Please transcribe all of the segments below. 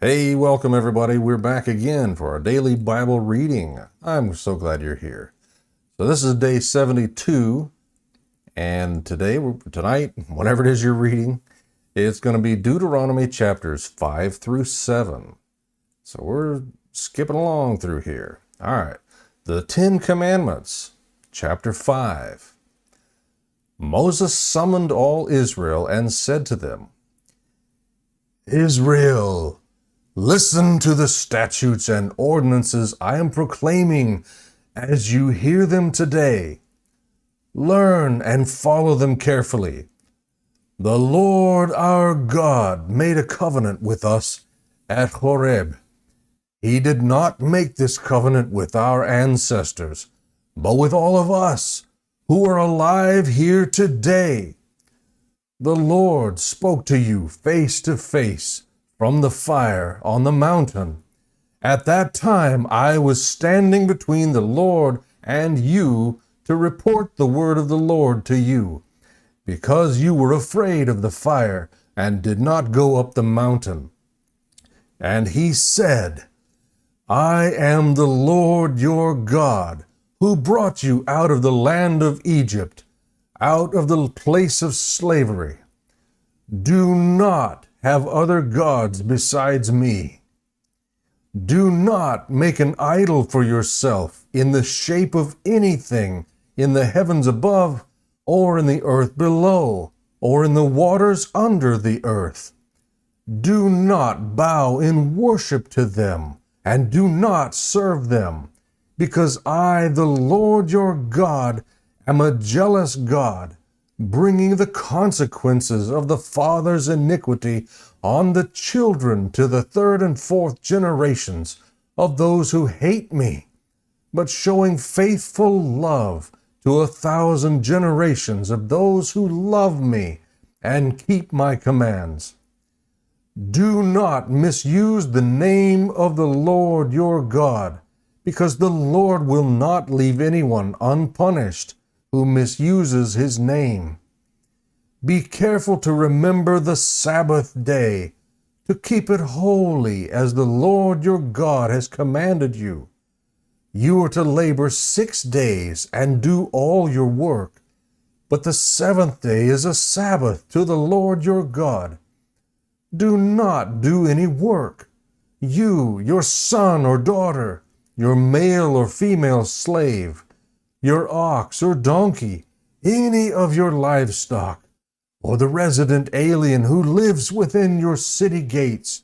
Hey, welcome everybody. We're back again for our daily Bible reading. I'm so glad you're here. So this is day 72, and tonight, whatever it is you're reading, it's going to be Deuteronomy chapters 5 through 7. So we're skipping along through here. All right. The Ten Commandments, chapter 5. Moses summoned all Israel and said to them, Israel, listen to the statutes and ordinances I am proclaiming as you hear them today. Learn and follow them carefully. The Lord our God made a covenant with us at Horeb. He did not make this covenant with our ancestors, but with all of us who are alive here today. The Lord spoke to you face to face from the fire on the mountain. At that time I was standing between the Lord and you to report the word of the Lord to you, because you were afraid of the fire and did not go up the mountain. And he said, I am the Lord your God, who brought you out of the land of Egypt, out of the place of slavery. Do not have other gods besides me. Do not make an idol for yourself in the shape of anything in the heavens above, or in the earth below, or in the waters under the earth. Do not bow in worship to them, and do not serve them, because I, the Lord your God, am a jealous God, bringing the consequences of the father's iniquity on the children to the third and fourth generations of those who hate me, but showing faithful love to 1,000 generations of those who love me and keep my commands. Do not misuse the name of the Lord your God, because the Lord will not leave anyone unpunished who misuses his name. Be careful to remember the Sabbath day, to keep it holy as the Lord your God has commanded you. You are to labor 6 days and do all your work, but the seventh day is a Sabbath to the Lord your God. Do not do any work, you, your son or daughter, your male or female slave, your ox or donkey, any of your livestock, or the resident alien who lives within your city gates,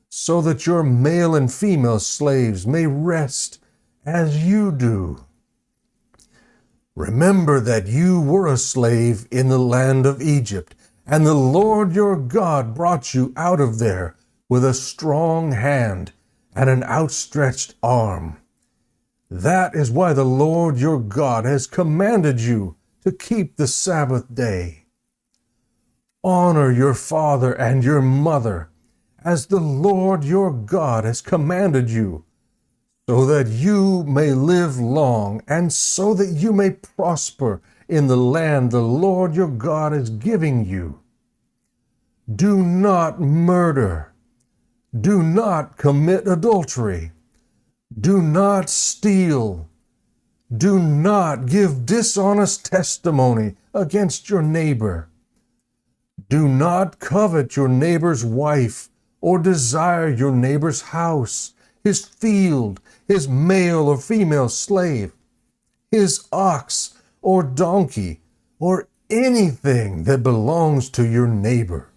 so that your male and female slaves may rest as you do. Remember that you were a slave in the land of Egypt, and the Lord your God brought you out of there with a strong hand and an outstretched arm. That is why the Lord your God has commanded you to keep the Sabbath day. Honor your father and your mother, as the Lord your God has commanded you, so that you may live long, and so that you may prosper in the land the Lord your God is giving you. Do not murder. Do not commit adultery. Do not steal. Do not give dishonest testimony against your neighbor. Do not covet your neighbor's wife, or desire your neighbor's house, his field, his male or female slave, his ox or donkey, or anything that belongs to your neighbor.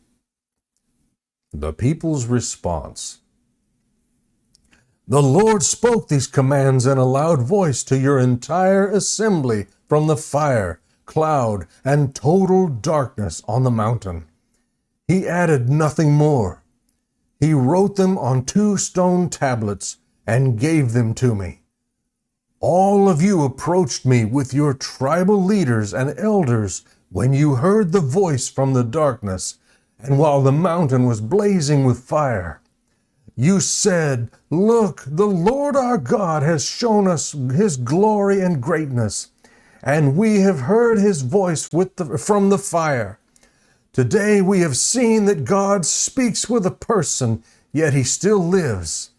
The people's response. The Lord spoke these commands in a loud voice to your entire assembly from the fire, cloud, and total darkness on the mountain. He added nothing more. He wrote them on 2 stone tablets and gave them to me. All of you approached me with your tribal leaders and elders when you heard the voice from the darkness, and while the mountain was blazing with fire. You said, Look, the Lord our God has shown us his glory and greatness, and we have heard his voice from the fire. Today we have seen that God speaks with a person yet he still lives.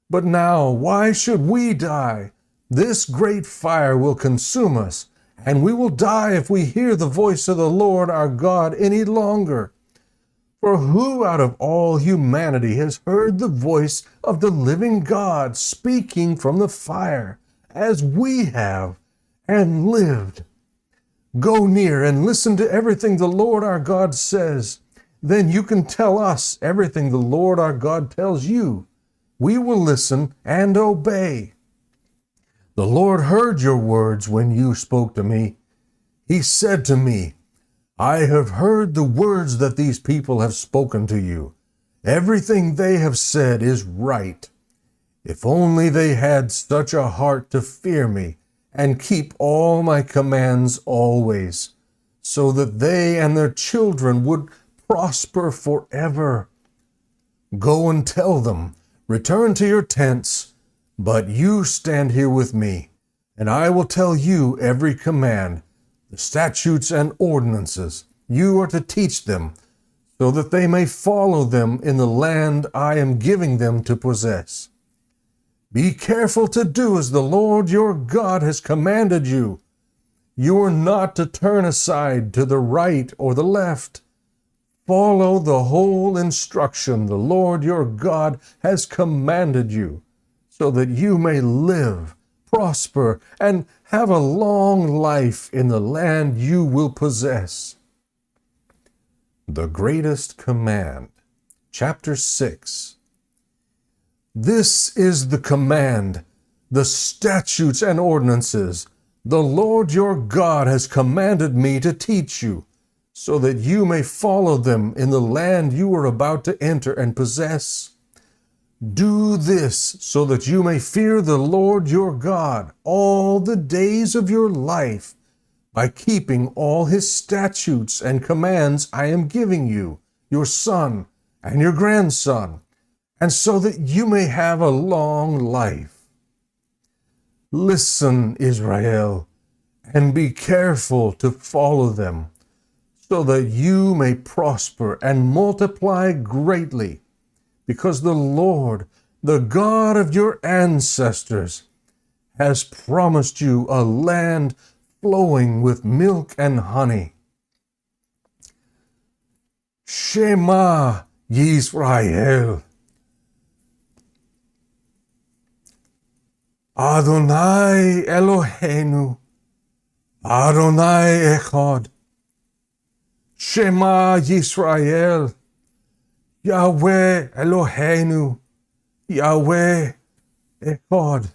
But now, why should we die? This great fire will consume us, and we will die if we hear the voice of the Lord our God any longer. For who out of all humanity has heard the voice of the living God speaking from the fire, as we have, and lived? Go near and listen to everything the Lord our God says. Then you can tell us everything the Lord our God tells you. We will listen and obey. The Lord heard your words when you spoke to me. He said to me, I have heard the words that these people have spoken to you. Everything they have said is right. If only they had such a heart to fear me and keep all my commands always, so that they and their children would prosper forever. Go and tell them, return to your tents, but you stand here with me, and I will tell you every command, the statutes and ordinances. You are to teach them, so that they may follow them in the land I am giving them to possess. Be careful to do as the Lord your God has commanded you. You are not to turn aside to the right or the left. Follow the whole instruction the Lord your God has commanded you, so that you may live, prosper, and have a long life in the land you will possess. The Greatest Command, Chapter 6. This is the command, the statutes and ordinances the Lord your God has commanded me to teach you, so that you may follow them in the land you are about to enter and possess. Do this so that you may fear the Lord your God all the days of your life, by keeping all his statutes and commands I am giving you, your son and your grandson, and so that you may have a long life. Listen, Israel, and be careful to follow them, so that you may prosper and multiply greatly, because the Lord, the God of your ancestors, has promised you a land flowing with milk and honey. Shema Yisrael, Adonai Eloheinu, Adonai Echad. Shema Yisrael, Yahweh Eloheinu, Yahweh Echad.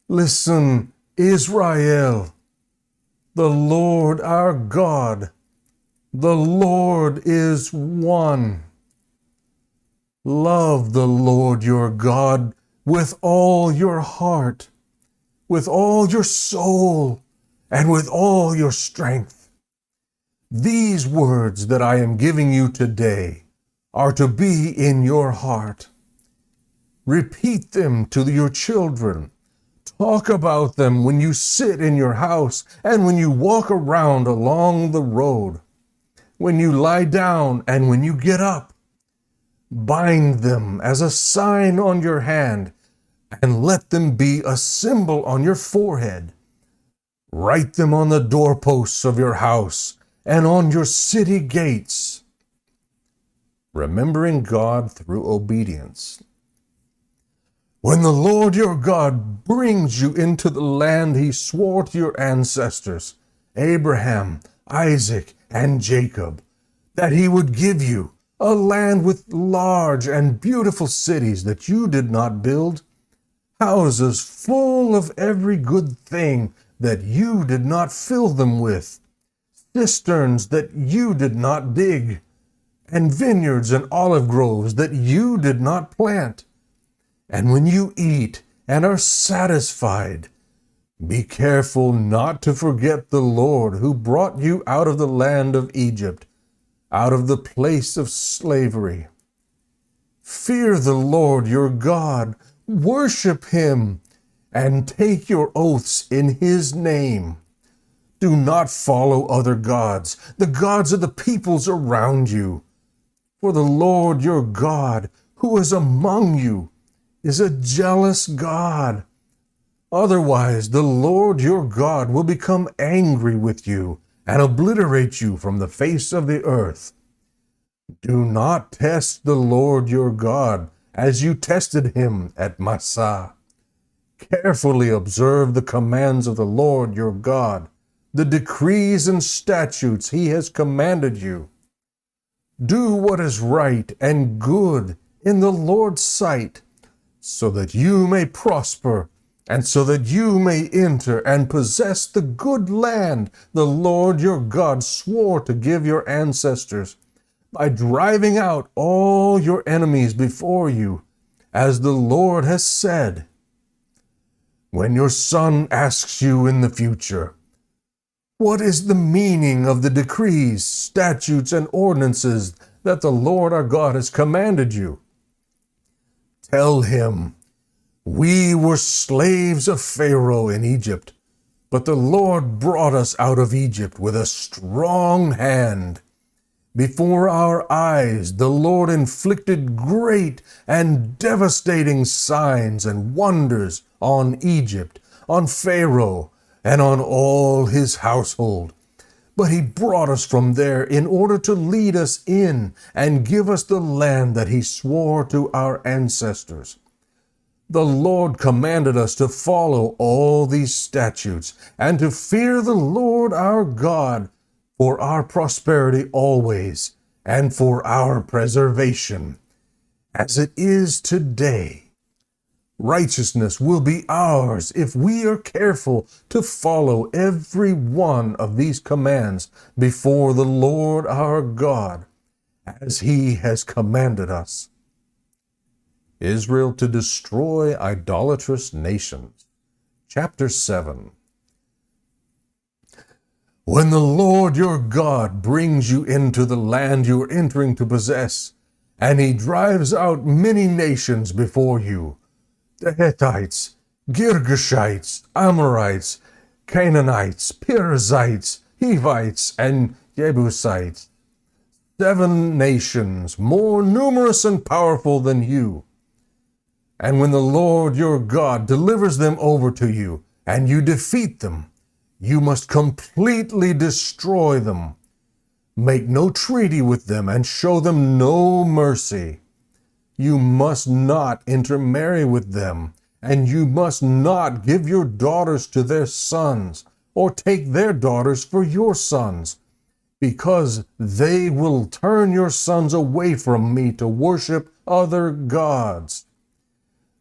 Listen, Israel, the Lord our God, the Lord is one. Love the Lord your God with all your heart, with all your soul, and with all your strength. These words that I am giving you today are to be in your heart. Repeat them to your children. Talk about them when you sit in your house and when you walk around along the road, when you lie down and when you get up. Bind them as a sign on your hand, and let them be a symbol on your forehead. Write them on the doorposts of your house and on your city gates. Remembering God through obedience. When the Lord your God brings you into the land he swore to your ancestors, Abraham, Isaac, and Jacob, that he would give you, a land with large and beautiful cities that you did not build, houses full of every good thing that you did not fill them with, cisterns that you did not dig, and vineyards and olive groves that you did not plant. And when you eat and are satisfied, be careful not to forget the Lord who brought you out of the land of Egypt, out of the place of slavery. Fear the Lord your God, worship him, and take your oaths in his name. Do not follow other gods, the gods of the peoples around you. For the Lord your God, who is among you, is a jealous God. Otherwise, the Lord your God will become angry with you and obliterate you from the face of the earth. Do not test the Lord your God as you tested him at Massah. Carefully observe the commands of the Lord your God, the decrees and statutes he has commanded you. Do what is right and good in the Lord's sight, so that you may prosper, and so that you may enter and possess the good land the Lord your God swore to give your ancestors, by driving out all your enemies before you, as the Lord has said. When your son asks you in the future, "What is the meaning of the decrees, statutes, and ordinances that the Lord our God has commanded you?" tell him, "We were slaves of Pharaoh in Egypt, but the Lord brought us out of Egypt with a strong hand. Before our eyes, the Lord inflicted great and devastating signs and wonders on Egypt, on Pharaoh, and on all his household. But he brought us from there in order to lead us in and give us the land that he swore to our ancestors. The Lord commanded us to follow all these statutes and to fear the Lord our God for our prosperity always and for our preservation, as it is today. Righteousness will be ours if we are careful to follow every one of these commands before the Lord our God, as he has commanded us." Israel to destroy idolatrous nations. Chapter 7. When the Lord your God brings you into the land you are entering to possess, and he drives out many nations before you, the Hittites, Girgashites, Amorites, Canaanites, Perizzites, Hivites, and Jebusites, 7 nations more numerous and powerful than you. And when the Lord your God delivers them over to you, and you defeat them, you must completely destroy them. Make no treaty with them and show them no mercy. You must not intermarry with them, and you must not give your daughters to their sons, or take their daughters for your sons, because they will turn your sons away from me to worship other gods.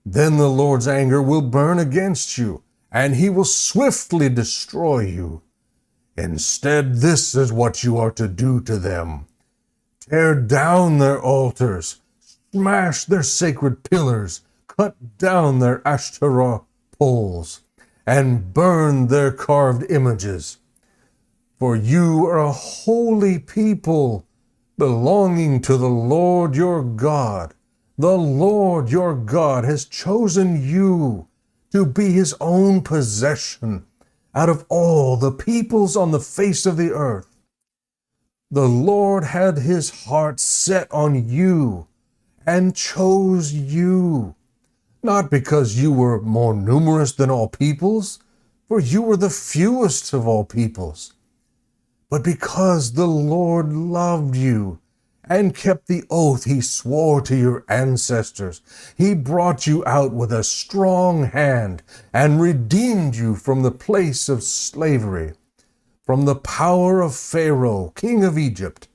Then the Lord's anger will burn against you, and he will swiftly destroy you. Instead, this is what you are to do to them. Tear down their altars, smash their sacred pillars, cut down their Ashtoreth poles, and burn their carved images. For you are a holy people, belonging to the Lord your God. The Lord your God has chosen you to be his own possession out of all the peoples on the face of the earth. The Lord had his heart set on you and chose you, not because you were more numerous than all peoples, for you were the fewest of all peoples, but because the Lord loved you and kept the oath he swore to your ancestors. He brought you out with a strong hand and redeemed you from the place of slavery, from the power of Pharaoh, king of Egypt.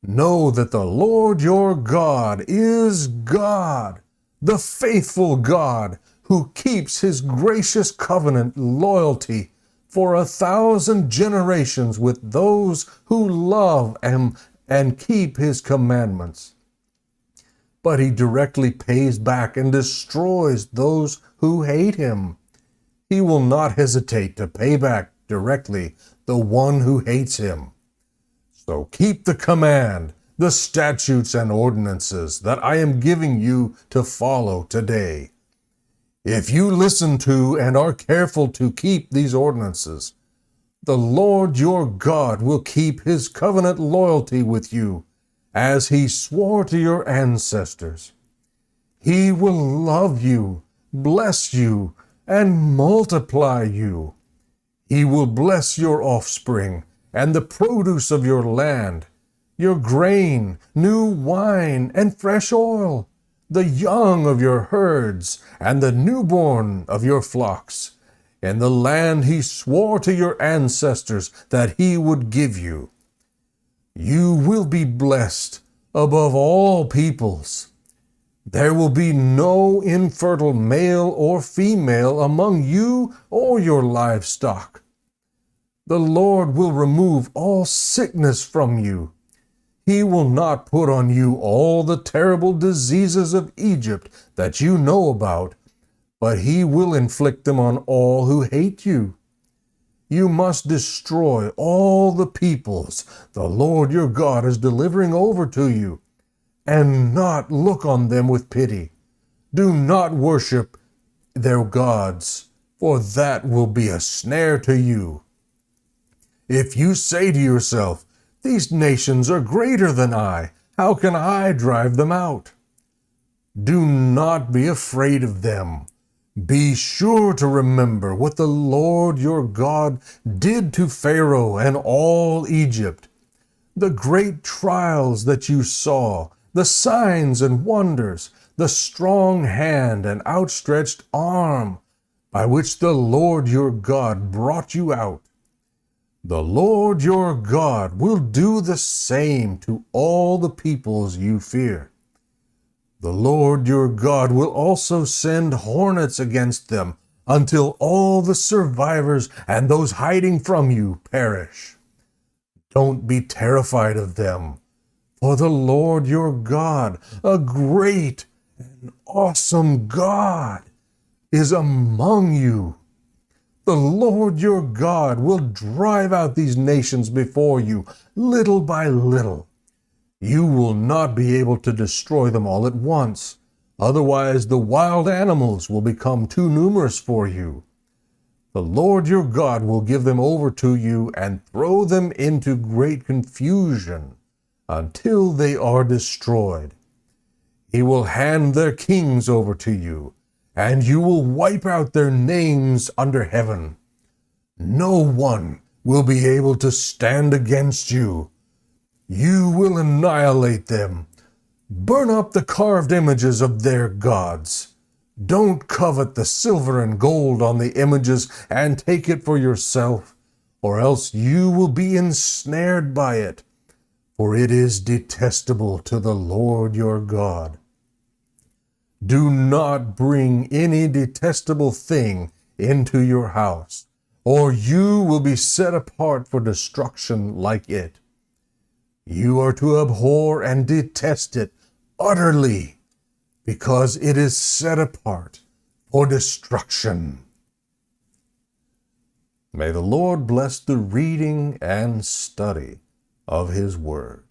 Know that the Lord your God is God, the faithful God, who keeps his gracious covenant loyalty for 1,000 generations with those who love him and keep his commandments. But he directly pays back and destroys those who hate him. He will not hesitate to pay back directly the one who hates him. So keep the command, the statutes and ordinances that I am giving you to follow today. If you listen to and are careful to keep these ordinances, the Lord your God will keep his covenant loyalty with you as he swore to your ancestors. He will love you, bless you, and multiply you. He will bless your offspring and the produce of your land, your grain, new wine, and fresh oil, the young of your herds, and the newborn of your flocks, in the land he swore to your ancestors that he would give you. You will be blessed above all peoples. There will be no infertile male or female among you or your livestock. The Lord will remove all sickness from you. He will not put on you all the terrible diseases of Egypt that you know about, but he will inflict them on all who hate you. You must destroy all the peoples the Lord your God is delivering over to you, and not look on them with pity. Do not worship their gods, for that will be a snare to you. If you say to yourself, "These nations are greater than I, how can I drive them out?" Do not be afraid of them. Be sure to remember what the Lord your God did to Pharaoh and all Egypt, the great trials that you saw, the signs and wonders, the strong hand and outstretched arm by which the Lord your God brought you out. The Lord your God will do the same to all the peoples you fear. The Lord your God will also send hornets against them until all the survivors and those hiding from you perish. Don't be terrified of them, for the Lord your God, a great and awesome God, is among you. The Lord your God will drive out these nations before you, little by little. You will not be able to destroy them all at once. Otherwise, the wild animals will become too numerous for you. The Lord your God will give them over to you and throw them into great confusion until they are destroyed. He will hand their kings over to you, and you will wipe out their names under heaven. No one will be able to stand against you. You will annihilate them. Burn up the carved images of their gods. Don't covet the silver and gold on the images and take it for yourself, or else you will be ensnared by it, for it is detestable to the Lord your God. Do not bring any detestable thing into your house, or you will be set apart for destruction like it. You are to abhor and detest it utterly, because it is set apart for destruction. May the Lord bless the reading and study of his word.